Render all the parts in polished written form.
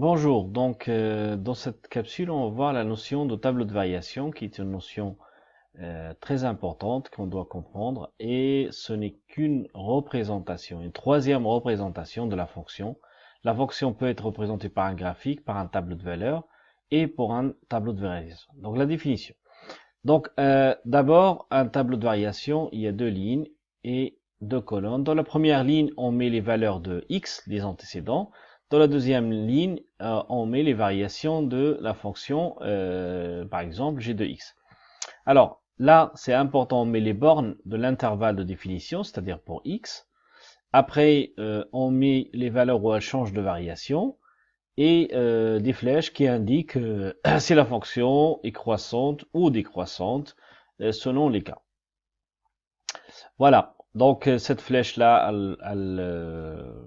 Bonjour, dans cette capsule, on va voir la notion de tableau de variation, qui est une notion très importante qu'on doit comprendre, et ce n'est qu'une représentation, une troisième représentation de la fonction. La fonction peut être représentée par un graphique, par un tableau de valeur, et pour un tableau de variation. Donc la définition. D'abord, un tableau de variation, il y a deux lignes et deux colonnes. Dans la première ligne, on met les valeurs de x, les antécédents. Dans la deuxième ligne, on met les variations de la fonction, par exemple, g de x. Alors, là, c'est important, on met les bornes de l'intervalle de définition, c'est-à-dire pour x. Après, on met les valeurs où elles changent de variation et des flèches qui indiquent si la fonction est croissante ou décroissante selon les cas. Voilà, donc cette flèche-là, elle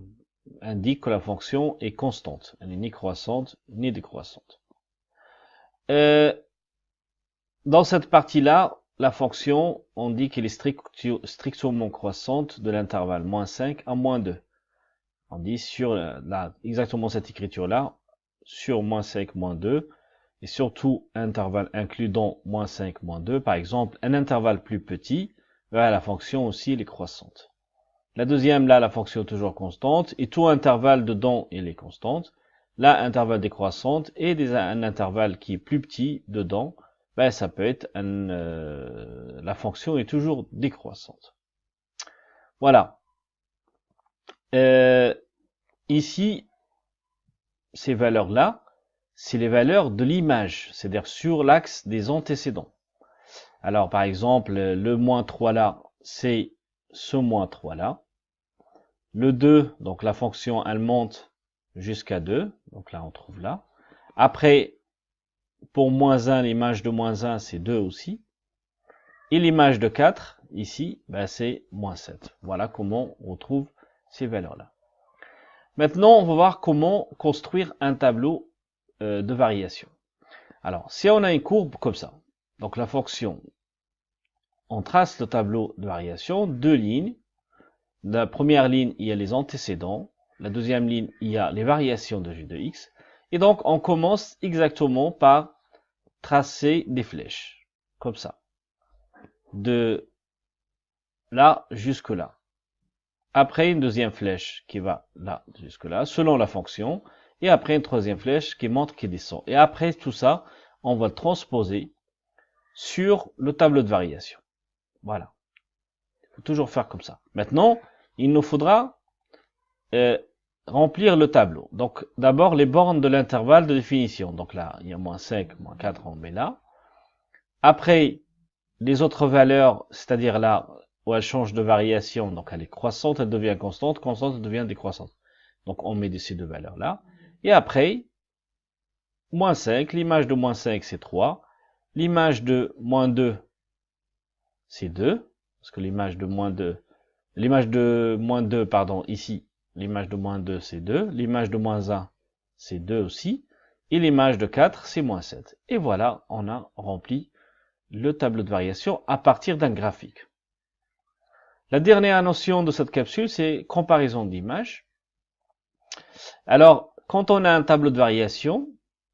indique que la fonction est constante. Elle n'est ni croissante ni décroissante. Dans cette partie-là, la fonction, on dit qu'elle est strictement croissante de l'intervalle moins 5 à moins 2. On dit sur exactement cette écriture-là, sur moins 5, moins 2, et surtout intervalle includant moins 5, moins 2. Par exemple, un intervalle plus petit, la fonction aussi elle est croissante. La deuxième, là, la fonction est toujours constante, et tout intervalle dedans, elle est constante. Là, intervalle décroissante, et un intervalle qui est plus petit dedans, ça peut être la fonction est toujours décroissante. Voilà. Ici, ces valeurs-là, c'est les valeurs de l'image, c'est-à-dire sur l'axe des antécédents. Alors, par exemple, le moins 3 là, c'est ce moins 3 là. Le 2, donc la fonction, elle monte jusqu'à 2. Donc là, on trouve là. Après, pour moins 1, l'image de moins 1, c'est 2 aussi. Et l'image de 4, ici, c'est moins 7. Voilà comment on trouve ces valeurs-là. Maintenant, on va voir comment construire un tableau de variation. Alors, si on a une courbe comme ça, donc la fonction, on trace le tableau de variation, deux lignes. La première ligne, il y a les antécédents. La deuxième ligne, il y a les variations de g de x. Et donc, on commence exactement par tracer des flèches, comme ça. De là jusque là. Après, une deuxième flèche qui va là jusque là, selon la fonction. Et après, une troisième flèche qui monte, qui descend. Et après tout ça, on va le transposer sur le tableau de variation. Voilà. Il faut toujours faire comme ça. Maintenant, il nous faudra remplir le tableau. Donc, d'abord, les bornes de l'intervalle de définition. Donc là, il y a moins 5, moins 4, on met là. Après, les autres valeurs, c'est-à-dire là, où elle change de variation, donc elle est croissante, elle devient constante, constante, elle devient décroissante. Donc, on met ces deux valeurs-là. Et après, moins 5, l'image de moins 5, c'est 3. L'image de moins 2, c'est 2. Parce que l'image de moins 2, pardon, ici, l'image de moins 2, c'est 2. L'image de moins 1, c'est 2 aussi. Et l'image de 4, c'est moins 7. Et voilà, on a rempli le tableau de variation à partir d'un graphique. La dernière notion de cette capsule, c'est comparaison d'images. Alors, quand on a un tableau de variation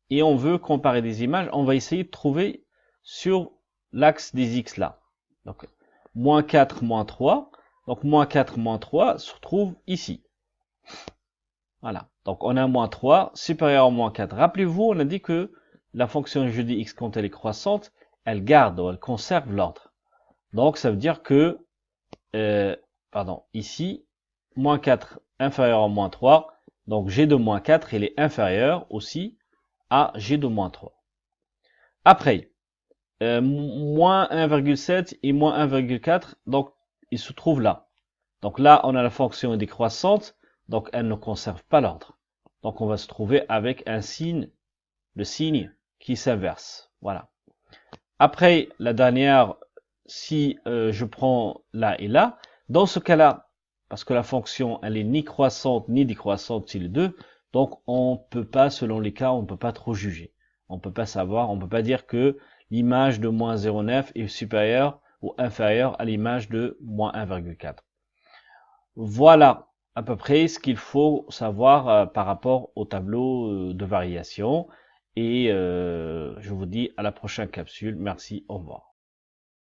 et on veut comparer des images, on va essayer de trouver sur l'axe des x là. Donc, moins 4, moins 3. Donc, moins 4, moins 3 se trouve ici. Voilà. Donc, on a moins 3 supérieur à moins 4. Rappelez-vous, on a dit que la fonction g de x, quand elle est croissante, elle garde ou elle conserve l'ordre. Donc, ça veut dire que, ici, moins 4 inférieur à moins 3. Donc, g de moins 4, il est inférieur aussi à g de moins 3. Après, moins 1,7 et moins 1,4, donc, ils se trouvent là. Donc là, on a la fonction décroissante, donc elle ne conserve pas l'ordre. Donc on va se trouver avec un signe, le signe qui s'inverse. Voilà. Après, la dernière, si je prends là et là, dans ce cas-là, parce que la fonction, elle est ni croissante ni décroissante, c'est les deux, donc on peut pas, selon les cas, on ne peut pas trop juger. On peut pas savoir, on peut pas dire que l'image de moins 0,9 est supérieure ou inférieure à l'image de moins 1,4. Voilà. à peu près ce qu'il faut savoir par rapport au tableau de variation. Et je vous dis à la prochaine capsule. Merci, au revoir.